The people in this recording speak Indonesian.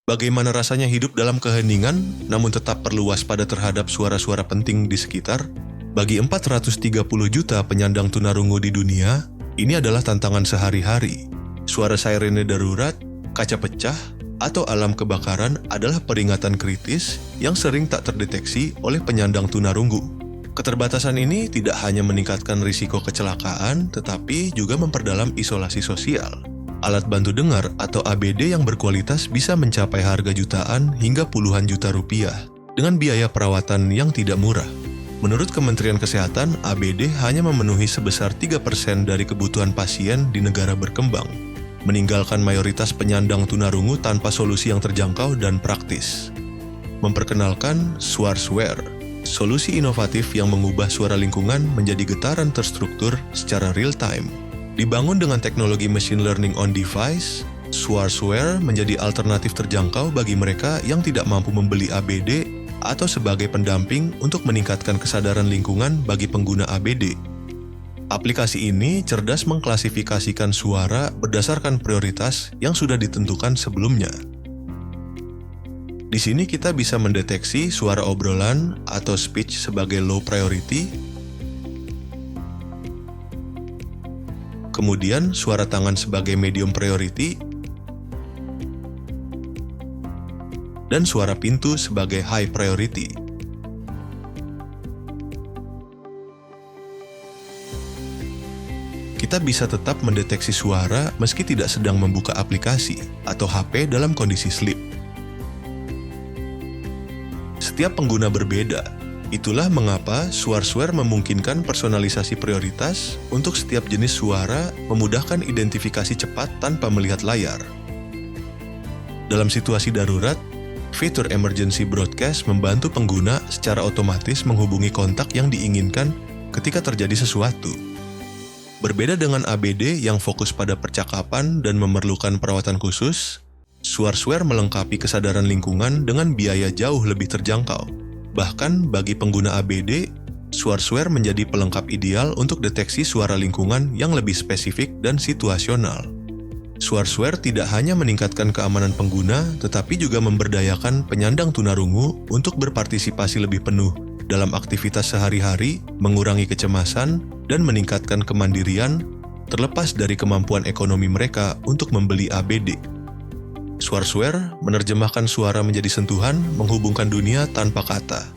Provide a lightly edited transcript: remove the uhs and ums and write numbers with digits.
Bagaimana rasanya hidup dalam keheningan, namun tetap perlu waspada terhadap suara-suara penting di sekitar? Bagi 430 juta penyandang tunarungu di dunia, ini adalah tantangan sehari-hari. Suara sirene darurat, kaca pecah, atau alam kebakaran adalah peringatan kritis yang sering tak terdeteksi oleh penyandang tunarunggu. Keterbatasan ini tidak hanya meningkatkan risiko kecelakaan, tetapi juga memperdalam isolasi sosial. Alat bantu dengar atau ABD yang berkualitas bisa mencapai harga jutaan hingga puluhan juta rupiah dengan biaya perawatan yang tidak murah. Menurut Kementerian Kesehatan, ABD hanya memenuhi sebesar 3% dari kebutuhan pasien di negara berkembang, meninggalkan mayoritas penyandang tunarungu tanpa solusi yang terjangkau dan praktis. Memperkenalkan Suarswear, solusi inovatif yang mengubah suara lingkungan menjadi getaran terstruktur secara real-time. Dibangun dengan teknologi machine learning on device, Suarswear menjadi alternatif terjangkau bagi mereka yang tidak mampu membeli ABD atau sebagai pendamping untuk meningkatkan kesadaran lingkungan bagi pengguna ABD. Aplikasi ini cerdas mengklasifikasikan suara berdasarkan prioritas yang sudah ditentukan sebelumnya. Di sini kita bisa mendeteksi suara obrolan atau speech sebagai low priority, kemudian suara tangan sebagai medium priority, dan suara pintu sebagai high priority. Kita bisa tetap mendeteksi suara meski tidak sedang membuka aplikasi atau HP dalam kondisi sleep. Setiap pengguna berbeda. Itulah mengapa Suarswear memungkinkan personalisasi prioritas untuk setiap jenis suara, memudahkan identifikasi cepat tanpa melihat layar. Dalam situasi darurat, fitur Emergency Broadcast membantu pengguna secara otomatis menghubungi kontak yang diinginkan ketika terjadi sesuatu. Berbeda dengan ABD yang fokus pada percakapan dan memerlukan perawatan khusus, Suarswear melengkapi kesadaran lingkungan dengan biaya jauh lebih terjangkau. Bahkan bagi pengguna ABD, Suarswear menjadi pelengkap ideal untuk deteksi suara lingkungan yang lebih spesifik dan situasional. Suarswear tidak hanya meningkatkan keamanan pengguna, tetapi juga memberdayakan penyandang tunarungu untuk berpartisipasi lebih penuh dalam aktivitas sehari-hari, mengurangi kecemasan, dan meningkatkan kemandirian, terlepas dari kemampuan ekonomi mereka untuk membeli ABD. Suarswear menerjemahkan suara menjadi sentuhan, menghubungkan dunia tanpa kata.